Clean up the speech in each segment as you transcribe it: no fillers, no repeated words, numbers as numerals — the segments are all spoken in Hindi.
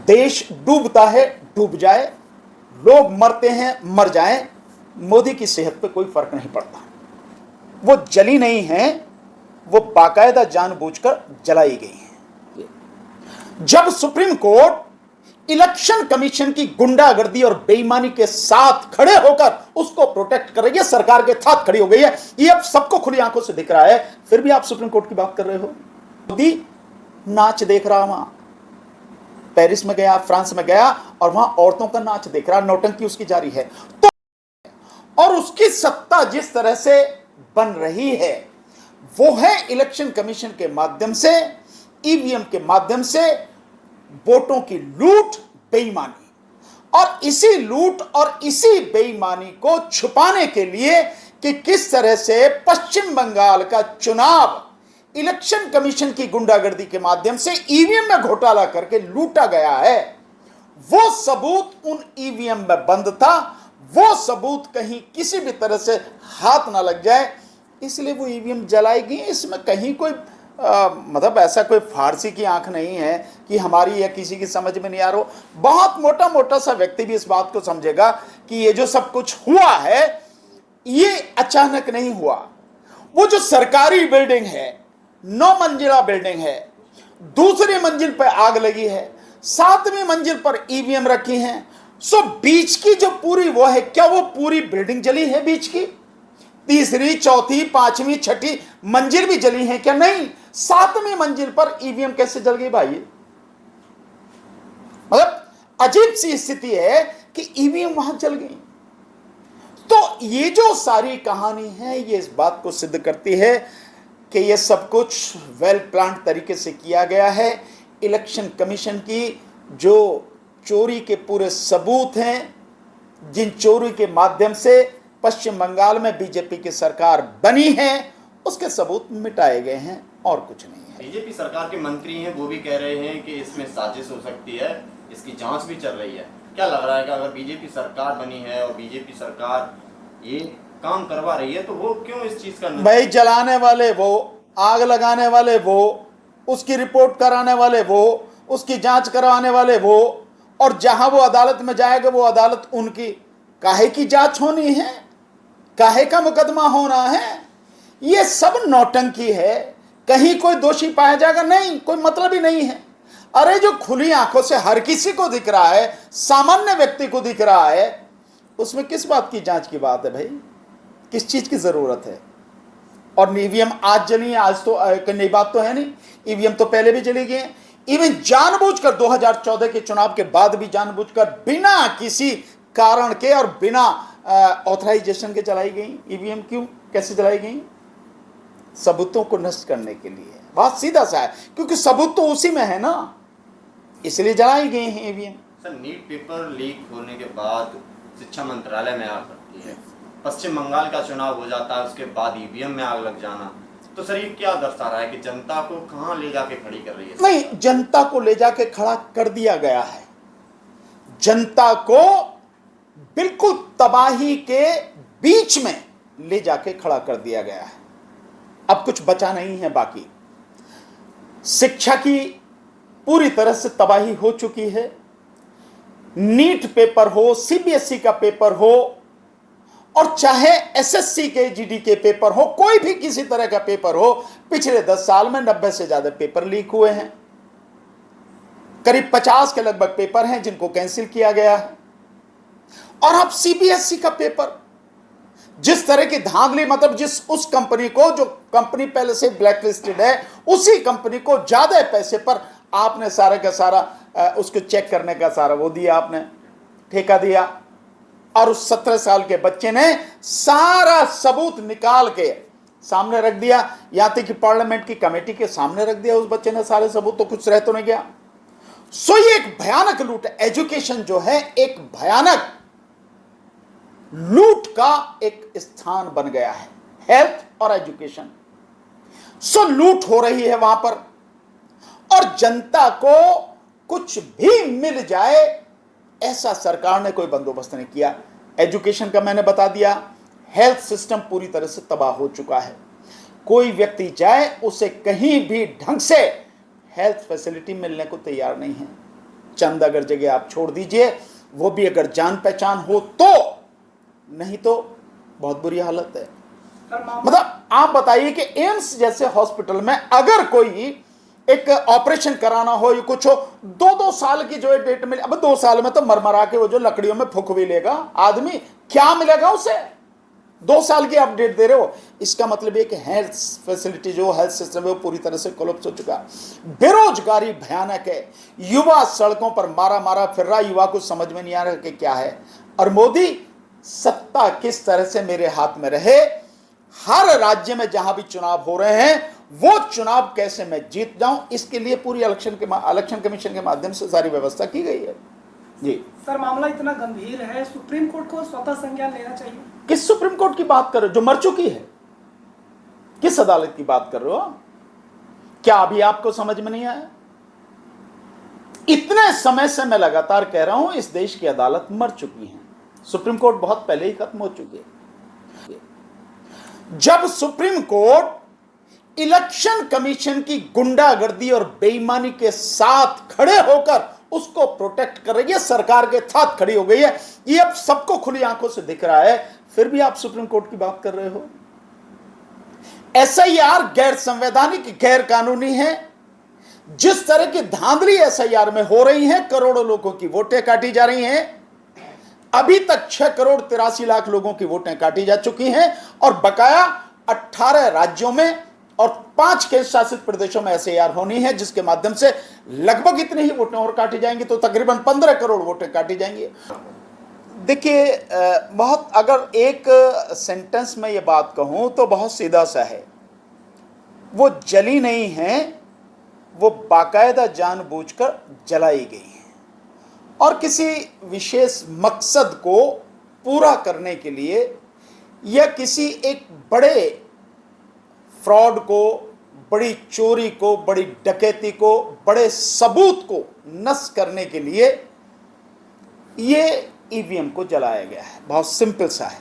देश डूबता है डूब जाए, लोग मरते हैं मर जाएं, मोदी की सेहत पे कोई फर्क नहीं पड़ता। वो जली नहीं है, वो बाकायदा जानबूझकर जलाई गई है। जब सुप्रीम कोर्ट इलेक्शन कमीशन की गुंडागर्दी और बेईमानी के साथ खड़े होकर उसको प्रोटेक्ट कर रही है, सरकार के साथ खड़ी हो गई है, ये अब सबको खुली आंखों से दिख रहा है, फिर भी आप सुप्रीम कोर्ट की बात कर रहे हो। मोदी नाच देख रहा, वहां पेरिस में गया, फ्रांस में गया और वहां औरतों का नाच देख रहा, नौटंकी उसकी जारी है। तो और उसकी सत्ता जिस तरह से बन रही है वो है इलेक्शन कमीशन के माध्यम से, ईवीएम के माध्यम से वोटों की लूट, बेईमानी, और इसी लूट और इसी बेईमानी को छुपाने के लिए कि किस तरह से पश्चिम बंगाल का चुनाव इलेक्शन कमीशन की गुंडागर्दी के माध्यम से ईवीएम में घोटाला करके लूटा गया है, वो सबूत उन ईवीएम में बंद था, वो सबूत कहीं किसी भी तरह से हाथ ना लग जाए, इसलिए वो ईवीएम जलाई गई। इसमें कहीं कोई मतलब ऐसा कोई फारसी की आंख नहीं है कि हमारी या किसी की समझ में नहीं आ रहा हो। बहुत मोटा मोटा सा व्यक्ति भी इस बात को समझेगा कि ये जो सब कुछ हुआ है ये अचानक नहीं हुआ। वो जो सरकारी बिल्डिंग है, 9 मंजिला बिल्डिंग है, दूसरी मंजिल पर आग लगी है, 7वीं मंजिल पर ईवीएम रखी हैं, सो बीच की जो पूरी वो है, क्या वो पूरी बिल्डिंग जली है? बीच की तीसरी, चौथी, 5वीं, 6ठी मंजिल भी जली है क्या? नहीं। 7वीं मंजिल पर ईवीएम कैसे जल गई भाई? मतलब अजीब सी स्थिति है कि ईवीएम वहां जल गई। तो ये जो सारी कहानी है ये इस बात को सिद्ध करती है कि ये सब कुछ वेल प्लान्ड तरीके से किया गया है। इलेक्शन कमीशन की जो चोरी के पूरे सबूत हैं, जिन चोरी के माध्यम से पश्चिम बंगाल में बीजेपी की सरकार बनी है, उसके सबूत मिटाए गए हैं और कुछ नहीं है। बीजेपी सरकार के मंत्री हैं, वो भी कह रहे हैं कि इसमें साजिश हो सकती है, इसकी जांच भी चल रही है। क्या लग रहा है कि अगर बीजेपी सरकार बनी है और बीजेपी सरकार ये काम करवा रही है तो वो क्यों इस चीज का? भाई जलाने वाले वो, आग लगाने वाले वो, उसकी रिपोर्ट कराने वाले वो, उसकी जांच करवाने वाले वो, और जहां वो अदालत में जाएगा वो अदालत उनकी। काहे की जांच होनी है, काहे का मुकदमा होना है? ये सब नौटंकी है। कहीं कोई दोषी पाया जाएगा? नहीं, कोई मतलब ही नहीं है। अरे जो खुली आंखों से हर किसी को दिख रहा है, सामान्य व्यक्ति को दिख रहा है, उसमें किस बात की जांच की बात है भाई? किस चीज की जरूरत है? और ईवीएम आज जली है, आज तो नई बात तो है नहीं, ईवीएम तो पहले भी जली गई। इवन जानबूझकर 2014 के चुनाव के बाद भी जानबूझकर बिना किसी कारण के और बिना ऑथराइजेशन के चलाई गई ईवीएम। क्यों, कैसे चलाई गई? सबूतों को नष्ट करने के लिए। बात सीधा सा है, क्योंकि सबूत तो उसी में है ना, इसलिए जलाई गई हैं EVM. Sir, NEET paper leak होने के बाद शिक्षा मंत्रालय में आग लगती है, पश्चिम बंगाल का चुनाव हो जाता है, उसके बाद ईवीएम में आग लग जाना, तो सर ये क्या दर्शा रहा है कि जनता को कहां ले जाके खड़ी कर रही है? नहीं, जनता को ले जाके खड़ा कर दिया गया है। जनता को बिल्कुल तबाही के बीच में ले जाके खड़ा कर दिया गया है। अब कुछ बचा नहीं है बाकी। शिक्षा की पूरी तरह से तबाही हो चुकी है। नीट पेपर हो, सीबीएसई का पेपर हो, और चाहे एसएससी के जीडी के पेपर हो, कोई भी किसी तरह का पेपर हो, पिछले 10 साल में 90 से ज्यादा पेपर लीक हुए हैं। करीब 50 के लगभग पेपर हैं जिनको कैंसिल किया गया है। और अब सीबीएसई का पेपर, जिस तरह की धांधली, मतलब उस कंपनी को, जो कंपनी पहले से ब्लैकलिस्टेड है, उसी कंपनी को ज्यादा पैसे पर आपने सारा का सारा उसको चेक करने का सारा वो दिया, आपने ठेका दिया, और उस 17 साल के बच्चे ने सारा सबूत निकाल के सामने रख दिया, यहां तक कि पार्लियामेंट की कमेटी के सामने रख दिया उस बच्चे ने सारे सबूत, तो कुछ रह तो नहीं गया। सो ये एक भयानक लूट है। एजुकेशन जो है एक भयानक लूट का एक स्थान बन गया है, हेल्थ और एजुकेशन। सो लूट हो रही है वहां पर, और जनता को कुछ भी मिल जाए ऐसा सरकार ने कोई बंदोबस्त नहीं किया। एजुकेशन का मैंने बता दिया, हेल्थ सिस्टम पूरी तरह से तबाह हो चुका है। कोई व्यक्ति जाए उसे कहीं भी ढंग से हेल्थ फैसिलिटी मिलने को तैयार नहीं है। चंद अगर जगह आप छोड़ दीजिए, वो भी अगर जान पहचान हो तो, नहीं तो बहुत बुरी हालत है। मतलब आप बताइए कि एम्स जैसे हॉस्पिटल में अगर कोई एक ऑपरेशन कराना हो या कुछ हो, 2-2 साल की जो है डेट मिले। अब 2 साल में तो मरमरा के वो जो लकड़ियों में फूक भी लेगा आदमी, क्या मिलेगा उसे? 2 साल की आप डेट दे रहे हो। इसका मतलब ये कि हेल्थ फैसिलिटी जो हेल्थ सिस्टम है वो पूरी तरह से कोलैप्स हो चुका। बेरोजगारी भयानक है, युवा सड़कों पर मारा मारा फिर रहा, युवा को समझ में नहीं आ रहा कि क्या है। और मोदी, सत्ता किस तरह से मेरे हाथ में रहे, हर राज्य में जहां भी चुनाव हो रहे हैं वो चुनाव कैसे मैं जीत जाऊं, इसके लिए पूरी इलेक्शन कमीशन के माध्यम से सारी व्यवस्था की गई है। जी सर, मामला इतना गंभीर है, सुप्रीम कोर्ट को स्वतः संज्ञान लेना चाहिए। किस सुप्रीम कोर्ट की बात कर रहे हो जो मर चुकी है? किस अदालत की बात कर रहे हो? क्या अभी आपको समझ में नहीं आया? इतने समय से मैं लगातार कह रहा हूं इस देश की अदालत मर चुकी है। सुप्रीम कोर्ट बहुत पहले ही खत्म हो चुकी है। जब सुप्रीम कोर्ट इलेक्शन कमीशन की गुंडागर्दी और बेईमानी के साथ खड़े होकर उसको प्रोटेक्ट कर रही है, सरकार के साथ खड़ी हो गई है, ये अब सबको खुली आंखों से दिख रहा है, फिर भी आप सुप्रीम कोर्ट की बात कर रहे हो। एसआईआर गैर संवैधानिक, गैर कानूनी है। जिस तरह की धांधली एसआईआर में हो रही है, करोड़ों लोगों की वोटें काटी जा रही हैं। अभी तक 6 करोड़ 83 लाख लोगों की वोटें काटी जा चुकी हैं और बकाया 18 राज्यों में और 5 केंद्र शासित प्रदेशों में एसआईआर होनी है, जिसके माध्यम से लगभग इतनी ही वोटें और काटी जाएंगी, तो तकरीबन 15 करोड़ वोटें काटी जाएंगी। देखिए, बहुत अगर एक सेंटेंस में ये बात कहूं तो बहुत सीधा सा है। वो जली नहीं है, वो बाकायदा जानबूझकर जलाई गई है और किसी विशेष मकसद को पूरा करने के लिए या किसी एक बड़े फ्रॉड को, बड़ी चोरी को, बड़ी डकैती को, बड़े सबूत को नष्ट करने के लिए ये ईवीएम को जलाया गया है। बहुत सिंपल सा है।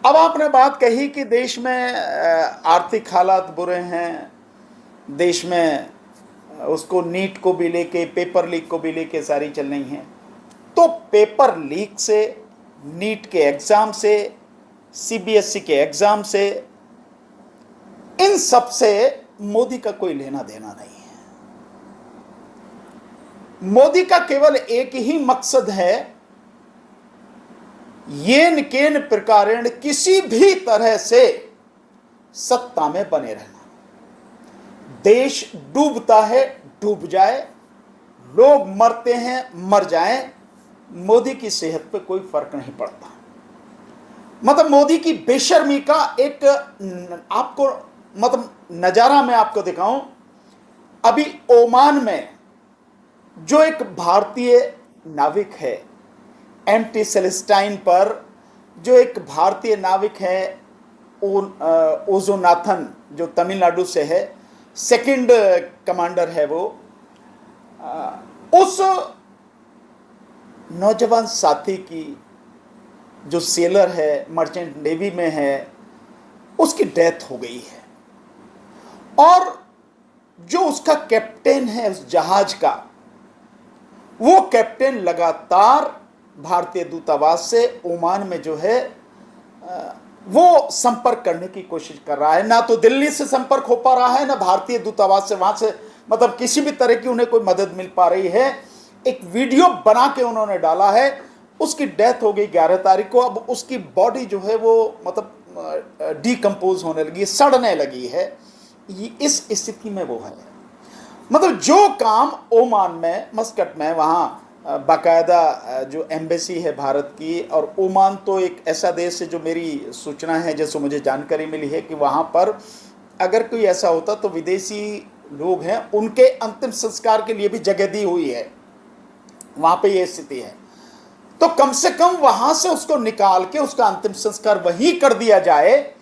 अब आपने बात कही कि देश में आर्थिक हालात बुरे हैं, देश में उसको नीट को भी लेके, पेपर लीक को भी लेके सारी चल रही हैं। तो पेपर लीक से, नीट के एग्जाम से, सीबीएसई के एग्जाम से, इन सब से मोदी का कोई लेना देना नहीं है। मोदी का केवल एक ही मकसद है, येन केन प्रकारेण किसी भी तरह से सत्ता में बने रहना। देश डूबता है, डूब जाए, लोग मरते हैं, मर जाएं, मोदी की सेहत पे कोई फर्क नहीं पड़ता। मतलब मोदी की बेशर्मी का एक आपको मतलब नजारा मैं आपको दिखाऊं। अभी ओमान में जो एक भारतीय नाविक है, एमटी सेलेस्टाइन पर जो एक भारतीय नाविक है, ओजोनाथन, जो तमिलनाडु से है, सेकंड कमांडर है वो, उस नौजवान साथी की जो सेलर है, मर्चेंट नेवी में है, उसकी डेथ हो गई है। और जो उसका कैप्टन है उस जहाज का, वो कैप्टन लगातार भारतीय दूतावास से ओमान में जो है वो संपर्क करने की कोशिश कर रहा है। ना तो दिल्ली से संपर्क हो पा रहा है, ना भारतीय दूतावास से, वहां से मतलब किसी भी तरह की उन्हें कोई मदद मिल पा रही है। एक वीडियो बना के उन्होंने डाला है। उसकी डेथ हो गई 11 तारीख को। अब उसकी बॉडी जो है वो मतलब डिकम्पोज होने लगी, सड़ने लगी है। इस स्थिति में वो है। मतलब जो काम ओमान में, मस्कट में, वहाँ बाकायदा जो एम्बेसी है भारत की, और ओमान तो एक ऐसा देश है जो मेरी सूचना है, जैसे मुझे जानकारी मिली है कि वहाँ पर अगर कोई ऐसा होता तो विदेशी लोग हैं उनके अंतिम संस्कार के लिए भी जगह दी हुई है। वहाँ पे ये स्थिति है, तो कम से कम वहाँ से उसको निकाल के उसका अंतिम संस्कार वहीं कर दिया जाए।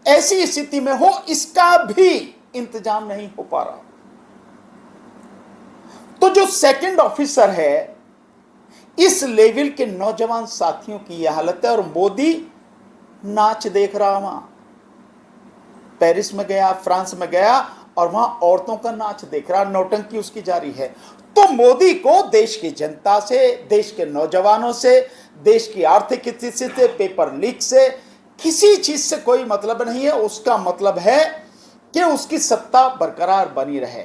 ऐसी स्थिति में हो, इसका भी इंतजाम नहीं हो पा रहा। तो जो सेकंड ऑफिसर है, इस लेवल के नौजवान साथियों की यह हालत है। और मोदी नाच देख रहा, वहां पेरिस में गया, फ्रांस में गया और वहां औरतों का नाच देख रहा, नौटंकी उसकी जारी है। तो मोदी को देश की जनता से, देश के नौजवानों से, देश की आर्थिक स्थिति से, पेपर लीक से, किसी चीज से कोई मतलब नहीं है। उसका मतलब है कि उसकी सत्ता बरकरार बनी रहे।